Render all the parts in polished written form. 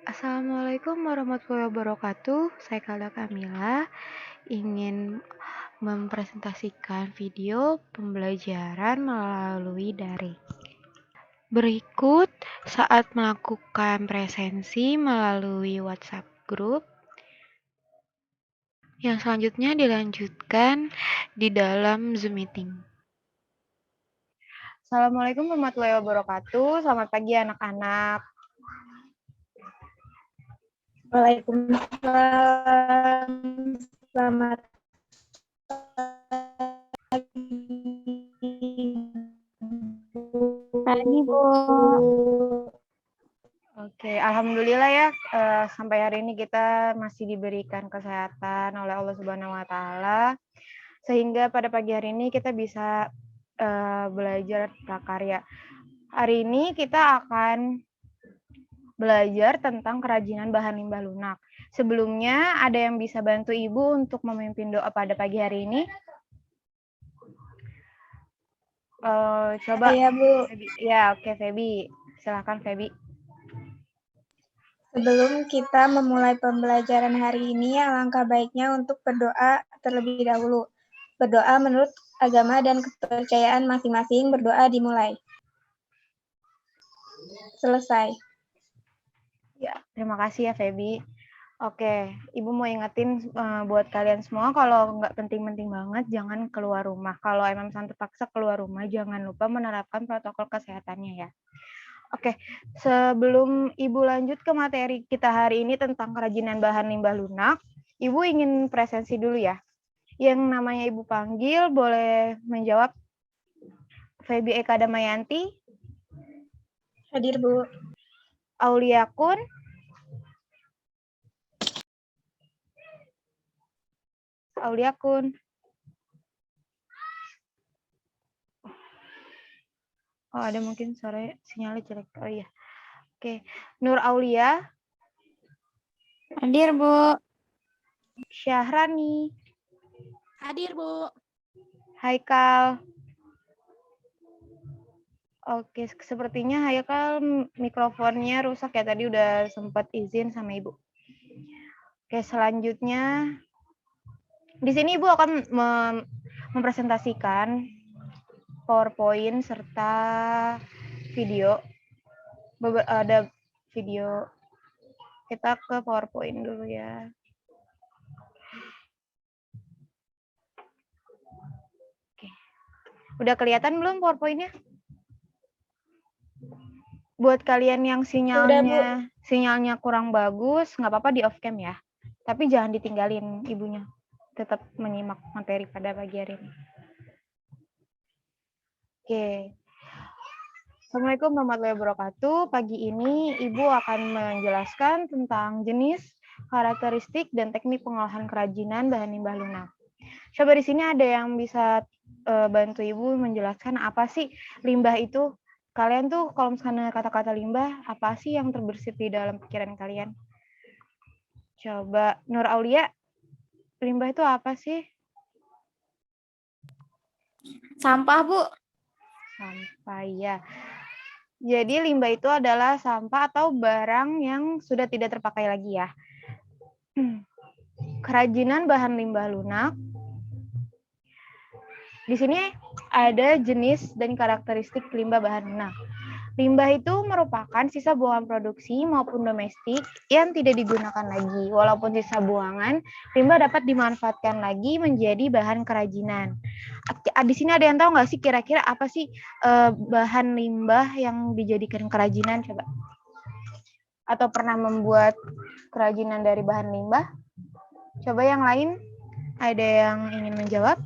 Assalamualaikum warahmatullahi wabarakatuh. Saya Kalda Kamila ingin mempresentasikan video pembelajaran melalui daring. Berikut saat melakukan presensi melalui WhatsApp Group. Yang selanjutnya dilanjutkan di dalam Zoom Meeting. Assalamualaikum warahmatullahi wabarakatuh. Selamat pagi anak-anak. Waalaikumsalam. Selamat pagi, Bu. Oke, alhamdulillah ya, sampai hari ini kita masih diberikan kesehatan oleh Allah Subhanahu wa Ta'ala, sehingga pada pagi hari ini kita bisa belajar prakarya. Hari ini kita akan belajar tentang kerajinan bahan limbah lunak. Sebelumnya, ada yang bisa bantu Ibu untuk memimpin doa pada pagi hari ini? Coba. Saya, Bu. Ya, oke, Febi. Silakan, Febi. Sebelum kita memulai pembelajaran hari ini, alangkah baiknya untuk berdoa terlebih dahulu. Berdoa menurut agama dan kepercayaan masing-masing, berdoa dimulai. Selesai. Ya, terima kasih ya, Febi. Oke, Ibu mau ingetin buat kalian semua kalau nggak penting-penting banget jangan keluar rumah. Kalau emang terpaksa keluar rumah, jangan lupa menerapkan protokol kesehatannya ya. Oke, sebelum Ibu lanjut ke materi kita hari ini tentang kerajinan bahan limbah lunak, Ibu ingin presensi dulu ya. Yang namanya Ibu panggil boleh menjawab. Febi Eka Damayanti. Hadir, Bu. Aulia Kun. Aulia Kun. Oh, ada mungkin suara sinyalnya jelek. Oh iya. Oke. Nur Aulia. Hadir, Bu. Syahrani. Hadir, Bu. Haikal. Oke, sepertinya Haikal mikrofonnya rusak ya. Tadi udah sempat izin sama Ibu. Oke, selanjutnya di sini Ibu akan mempresentasikan PowerPoint serta video. Ada video. Kita ke PowerPoint dulu ya. Oke. Udah kelihatan belum PowerPoint-nya? Buat kalian yang sinyalnya kurang bagus, nggak apa-apa di off cam ya. Tapi jangan ditinggalin ibunya. Tetap menyimak materi pada pagi hari ini. Oke. Assalamualaikum warahmatullahi wabarakatuh. Pagi ini Ibu akan menjelaskan tentang jenis, karakteristik, dan teknik pengolahan kerajinan bahan limbah lunak. Coba di sini ada yang bisa bantu Ibu menjelaskan apa sih limbah itu? Kalian tuh kalau misalnya kata-kata limbah, apa sih yang terbersit di dalam pikiran kalian? Coba Nur Aulia, limbah itu apa sih? Sampah, Bu. Sampah, ya. Jadi limbah itu adalah sampah atau barang yang sudah tidak terpakai lagi ya. Kerajinan bahan limbah lunak. Di sini ada jenis dan karakteristik limbah bahan lunak. Limbah itu merupakan sisa buangan produksi maupun domestik yang tidak digunakan lagi. Walaupun sisa buangan, limbah dapat dimanfaatkan lagi menjadi bahan kerajinan. Di sini ada yang tahu nggak sih kira-kira apa sih bahan limbah yang dijadikan kerajinan? Coba. Atau pernah membuat kerajinan dari bahan limbah? Coba yang lain, ada yang ingin menjawab?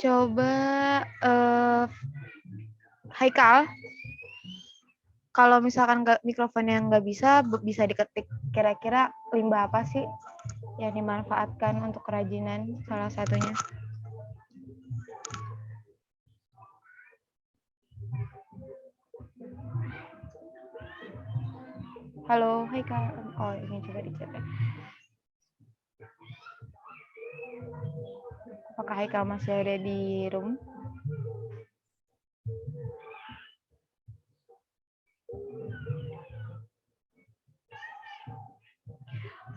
Coba Haikal, kalau misalkan mikrofonnya nggak bisa diketik kira-kira limbah apa sih yang dimanfaatkan untuk kerajinan salah satunya? Halo Haikal, oh ini coba dicat ya. Apakah Haikal masih ada di room?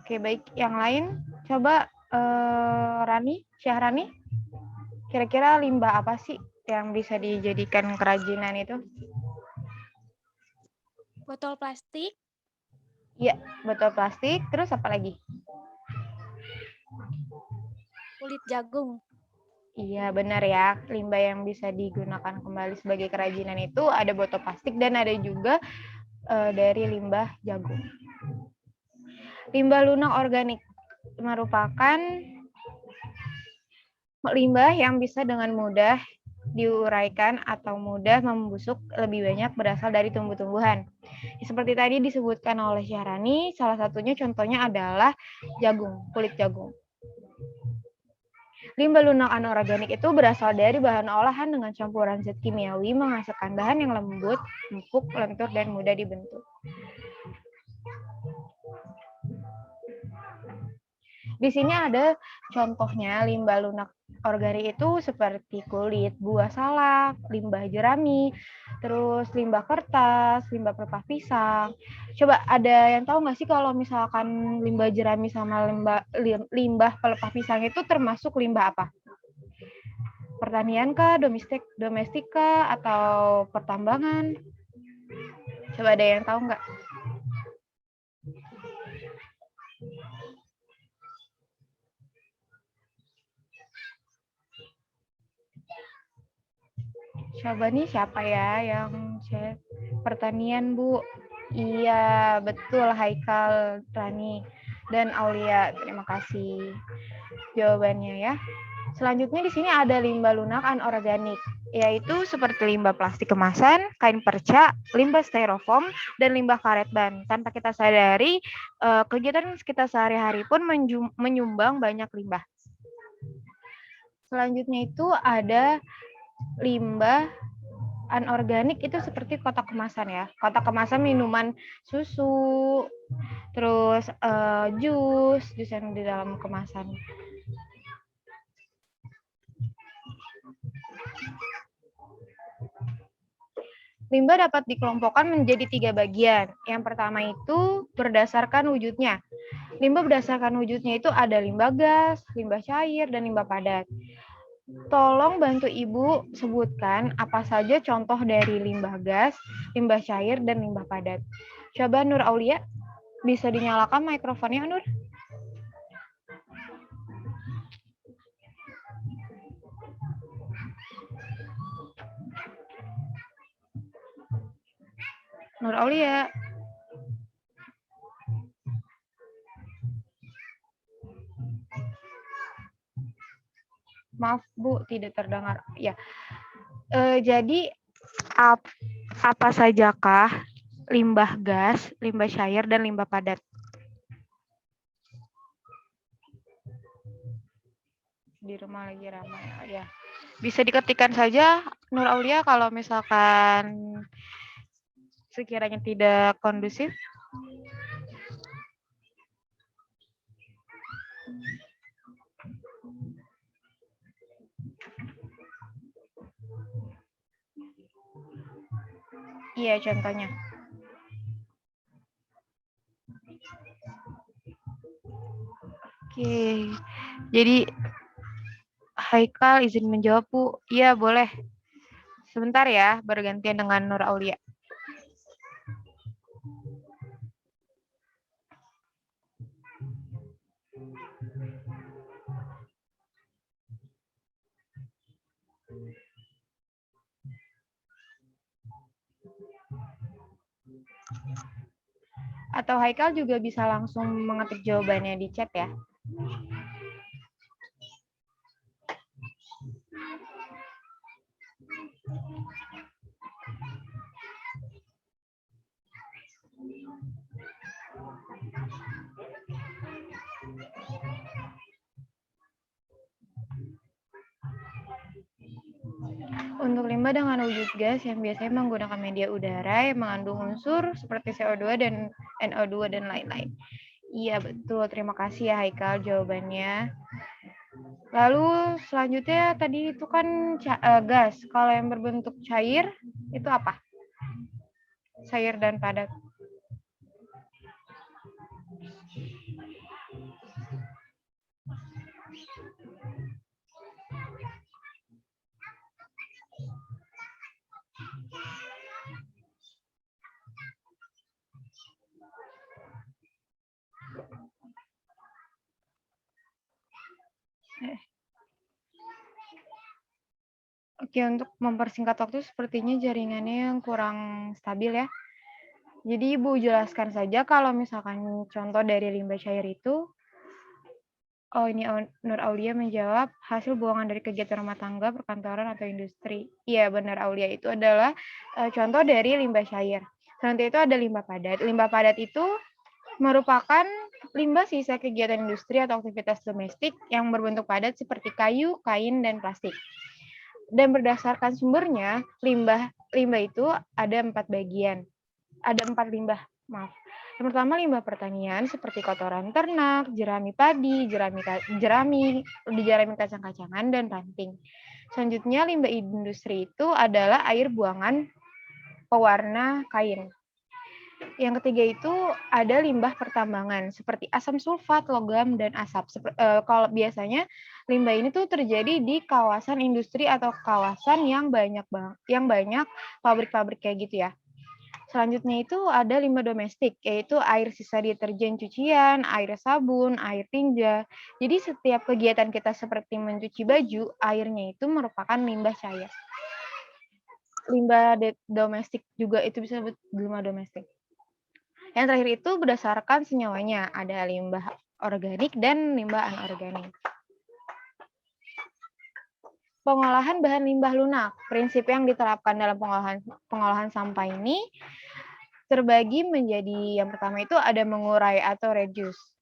Oke, baik. Yang lain, coba Syahrani, kira-kira limbah apa sih yang bisa dijadikan kerajinan itu? Botol plastik, Iya, botol plastik. Terus apa lagi? kulit jagung, Iya, benar ya. Limbah yang bisa digunakan kembali sebagai kerajinan itu ada botol plastik dan ada juga dari limbah jagung. Limbah lunak organik merupakan limbah yang bisa dengan mudah diuraikan atau mudah membusuk lebih banyak berasal dari tumbuh-tumbuhan. Seperti tadi disebutkan oleh Syahrani, salah satunya contohnya adalah jagung, kulit jagung. Limbah lunak anorganik itu berasal dari bahan olahan dengan campuran zat kimiawi menghasilkan bahan yang lembut, empuk, lentur, dan mudah dibentuk. Di sini ada contohnya limbah lunak organik itu seperti kulit buah salak, limbah jerami, terus limbah kertas, limbah pelepah pisang. Coba ada yang tahu nggak sih kalau misalkan limbah jerami sama limbah pelepah pisang itu termasuk limbah apa? Pertanian kah, domestik kah, atau pertambangan? Coba ada yang tahu nggak? Coba nih siapa ya yang chat? Pertanian, Bu. Iya, betul Haikal, Rani, dan Aulia. Terima kasih jawabannya ya. Selanjutnya di sini ada limbah lunak anorganik, yaitu seperti limbah plastik kemasan, kain perca, limbah styrofoam, dan limbah karet ban. Tanpa kita sadari, kegiatan kita sehari-hari pun menyumbang banyak limbah. Selanjutnya itu ada limbah anorganik itu seperti kotak kemasan ya. Kotak kemasan minuman susu, terus jus yang di dalam kemasan. Limbah dapat dikelompokkan menjadi 3 bagian. Yang pertama itu berdasarkan wujudnya. Limbah berdasarkan wujudnya itu ada limbah gas, limbah cair, dan limbah padat. Tolong bantu Ibu sebutkan apa saja contoh dari limbah gas, limbah cair, dan limbah padat. Coba Nur Aulia, bisa dinyalakan mikrofonnya, Nur? Nur Aulia. Maaf Bu, tidak terdengar. Ya, jadi apa sajakah limbah gas, limbah cair, dan limbah padat? Di rumah lagi ramai ya. Bisa diketikkan saja Nur Aulia kalau misalkan sekiranya tidak kondusif. Iya, contohnya. Oke, jadi Haikal izin menjawab, Bu. Iya, boleh. Sebentar ya, bergantian dengan Nur Aulia. Atau Haikal juga bisa langsung mengetik jawabannya di chat ya. Untuk limbah dengan wujud gas yang biasanya menggunakan media udara yang mengandung unsur seperti CO2 dan NO2 dan lain-lain. Iya, betul. Terima kasih ya Haikal jawabannya. Lalu selanjutnya tadi itu kan gas. Kalau yang berbentuk cair itu apa? Cair dan padat. Ya, untuk mempersingkat waktu sepertinya jaringannya yang kurang stabil ya. Jadi Ibu jelaskan saja kalau misalkan contoh dari limbah cair itu, oh ini Nur Aulia menjawab, hasil buangan dari kegiatan rumah tangga, perkantoran, atau industri. Iya benar Aulia, itu adalah contoh dari limbah cair. Selanjutnya itu ada limbah padat. Limbah padat itu merupakan limbah sisa kegiatan industri atau aktivitas domestik yang berbentuk padat seperti kayu, kain, dan plastik. Dan berdasarkan sumbernya, limbah itu ada 4 bagian. Ada 4 limbah, maaf. Yang pertama limbah pertanian seperti kotoran ternak, jerami padi, jerami kacang-kacangan, dan ranting. Selanjutnya limbah industri itu adalah air buangan pewarna kain. Yang ketiga itu ada limbah pertambangan seperti asam sulfat, logam, dan asap. Kalau biasanya limbah ini tuh terjadi di kawasan industri atau kawasan yang banyak pabrik-pabrik kayak gitu ya. Selanjutnya itu ada limbah domestik, yaitu air sisa deterjen cucian, air sabun, air tinja. Jadi setiap kegiatan kita seperti mencuci baju, airnya itu merupakan limbah cair. Limbah domestik juga itu bisa disebut limbah domestik. Yang terakhir itu berdasarkan senyawanya, ada limbah organik dan limbah anorganik. Pengolahan bahan limbah lunak. Prinsip yang diterapkan dalam pengolahan sampah ini terbagi menjadi yang pertama itu ada mengurai atau reduce.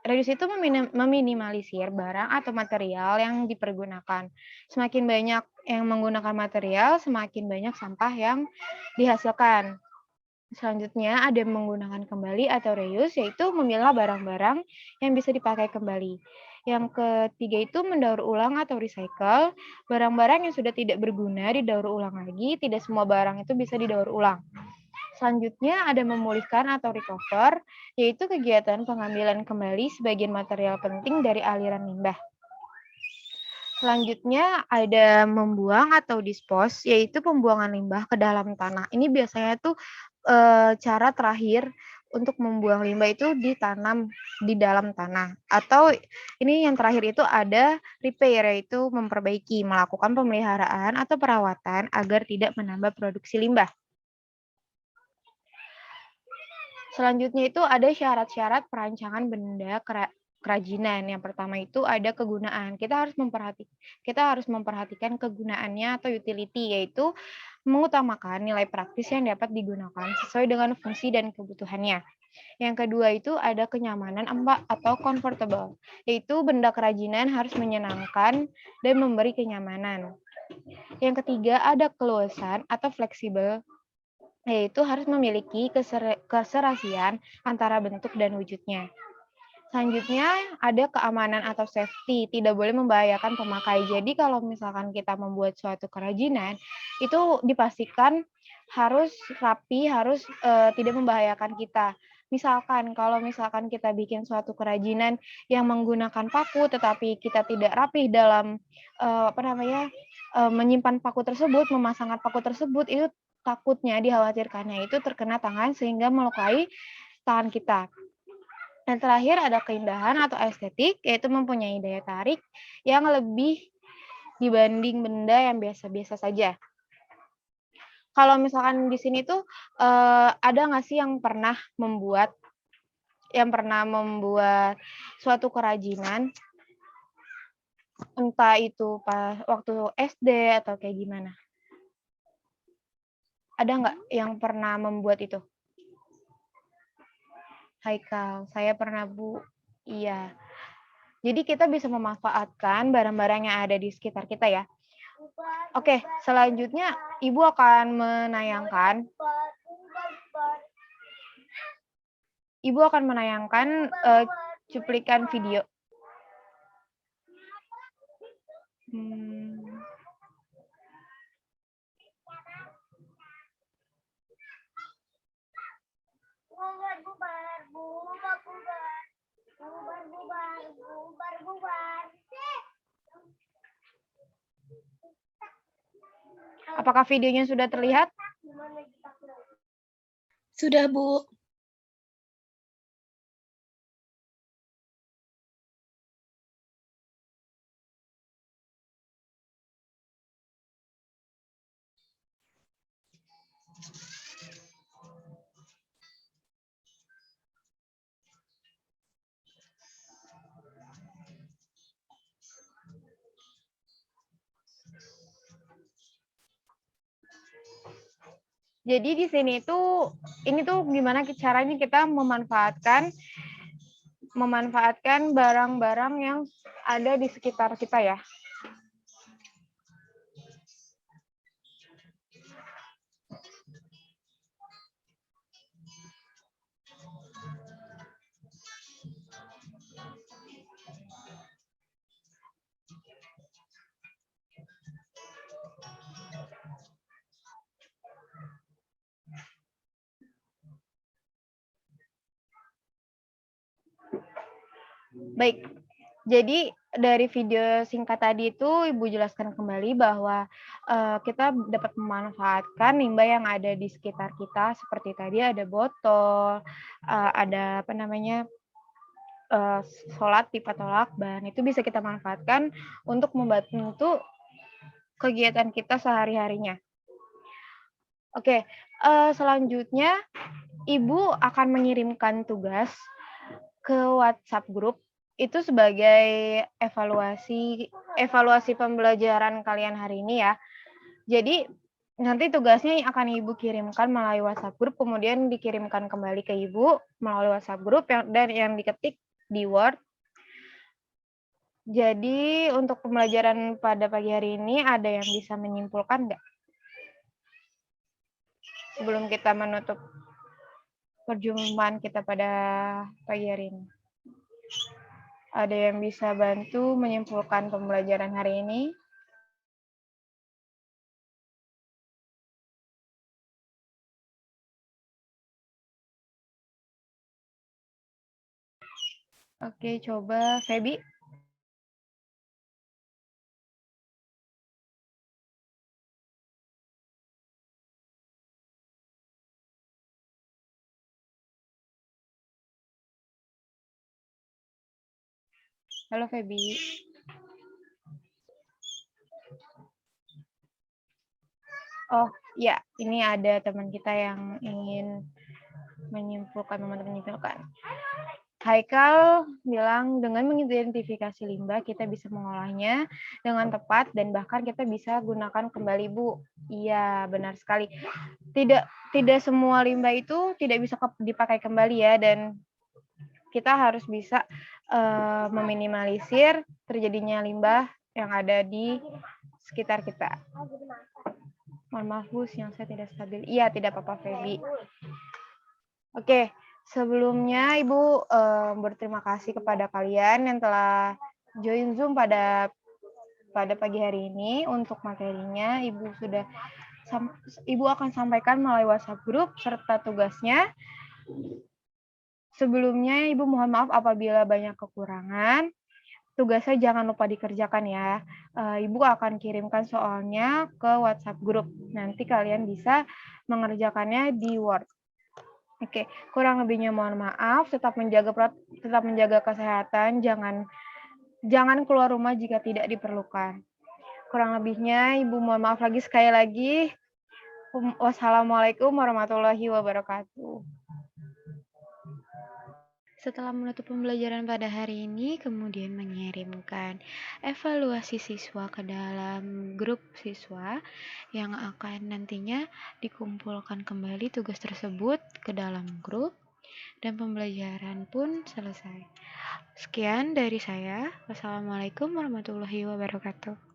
Reduce itu meminimalisir barang atau material yang dipergunakan. Semakin banyak yang menggunakan material, semakin banyak sampah yang dihasilkan. Selanjutnya ada menggunakan kembali atau reuse, yaitu memilah barang-barang yang bisa dipakai kembali. Yang ketiga itu mendaur ulang atau recycle. Barang-barang yang sudah tidak berguna didaur ulang lagi, tidak semua barang itu bisa didaur ulang. Selanjutnya ada memulihkan atau recover, yaitu kegiatan pengambilan kembali sebagian material penting dari aliran limbah. Selanjutnya ada membuang atau dispose, yaitu pembuangan limbah ke dalam tanah. Ini biasanya tuh cara terakhir untuk membuang limbah itu ditanam di dalam tanah. Atau ini yang terakhir itu ada repair, yaitu memperbaiki, melakukan pemeliharaan atau perawatan agar tidak menambah produksi limbah. Selanjutnya itu ada syarat-syarat perancangan benda kerajinan. Yang pertama itu ada kegunaan. Kita harus memperhatikan kegunaannya atau utility, yaitu mengutamakan nilai praktis yang dapat digunakan sesuai dengan fungsi dan kebutuhannya. Yang kedua itu ada kenyamanan atau comfortable, yaitu benda kerajinan harus menyenangkan dan memberi kenyamanan. Yang ketiga ada keluasan atau fleksibel, yaitu harus memiliki keserasian antara bentuk dan wujudnya. Selanjutnya ada keamanan atau safety, tidak boleh membahayakan pemakai. Jadi kalau misalkan kita membuat suatu kerajinan, itu dipastikan harus rapi, harus tidak membahayakan kita. Misalkan kalau misalkan kita bikin suatu kerajinan yang menggunakan paku, tetapi kita tidak rapi dalam menyimpan paku tersebut, memasangkan paku tersebut, itu takutnya dikhawatirkannya itu terkena tangan sehingga melukai tangan kita. Dan terakhir ada keindahan atau estetik, yaitu mempunyai daya tarik yang lebih dibanding benda yang biasa-biasa saja. Kalau misalkan di sini tuh ada nggak sih yang pernah membuat suatu kerajinan, entah itu pas waktu SD atau kayak gimana? Ada nggak yang pernah membuat itu? Haikal, saya pernah Bu. Iya. Jadi kita bisa memanfaatkan barang-barang yang ada di sekitar kita ya. Oke, selanjutnya Ibu akan menayangkan cuplikan video. Apakah videonya sudah terlihat? Sudah, Bu. Jadi di sini tuh, ini tuh gimana caranya kita memanfaatkan barang-barang yang ada di sekitar kita ya. Baik, jadi dari video singkat tadi itu Ibu jelaskan kembali bahwa kita dapat memanfaatkan limbah yang ada di sekitar kita, seperti tadi ada botol, ada apa namanya, eee, sholat pipa atau lakban, itu bisa kita manfaatkan untuk membantu kegiatan kita sehari-harinya. Oke, selanjutnya Ibu akan mengirimkan tugas ke WhatsApp grup, itu sebagai evaluasi evaluasi pembelajaran kalian hari ini ya. Jadi, nanti tugasnya yang akan Ibu kirimkan melalui WhatsApp grup, kemudian dikirimkan kembali ke Ibu melalui WhatsApp grup dan yang diketik di Word. Jadi, untuk pembelajaran pada pagi hari ini ada yang bisa menyimpulkan nggak? Sebelum kita menutup perjumpaan kita pada pagi hari ini. Ada yang bisa bantu menyimpulkan pembelajaran hari ini? Oke, coba Feby. Halo Feby. Oh, ya, ini ada teman kita yang ingin menyimpulkan. Haikal bilang dengan mengidentifikasi limbah kita bisa mengolahnya dengan tepat dan bahkan kita bisa gunakan kembali, Bu. Iya, benar sekali. Tidak semua limbah itu tidak bisa dipakai kembali ya, dan kita harus bisa meminimalisir terjadinya limbah yang ada di sekitar kita. Mohon maaf Bu, yang saya tidak stabil. Iya, tidak apa-apa Feby. Oke, sebelumnya Ibu berterima kasih kepada kalian yang telah join Zoom pada pagi hari ini. Untuk materinya Ibu akan sampaikan melalui WhatsApp grup serta tugasnya. Sebelumnya Ibu mohon maaf apabila banyak kekurangan. Tugasnya jangan lupa dikerjakan ya. Ibu akan kirimkan soalnya ke WhatsApp grup. Nanti kalian bisa mengerjakannya di Word. Oke, kurang lebihnya mohon maaf. Tetap menjaga kesehatan. Jangan keluar rumah jika tidak diperlukan. Kurang lebihnya Ibu mohon maaf lagi sekali lagi. Wassalamualaikum warahmatullahi wabarakatuh. Setelah menutup pembelajaran pada hari ini, kemudian mengirimkan evaluasi siswa ke dalam grup siswa yang akan nantinya dikumpulkan kembali tugas tersebut ke dalam grup dan pembelajaran pun selesai. Sekian dari saya. Wassalamualaikum warahmatullahi wabarakatuh.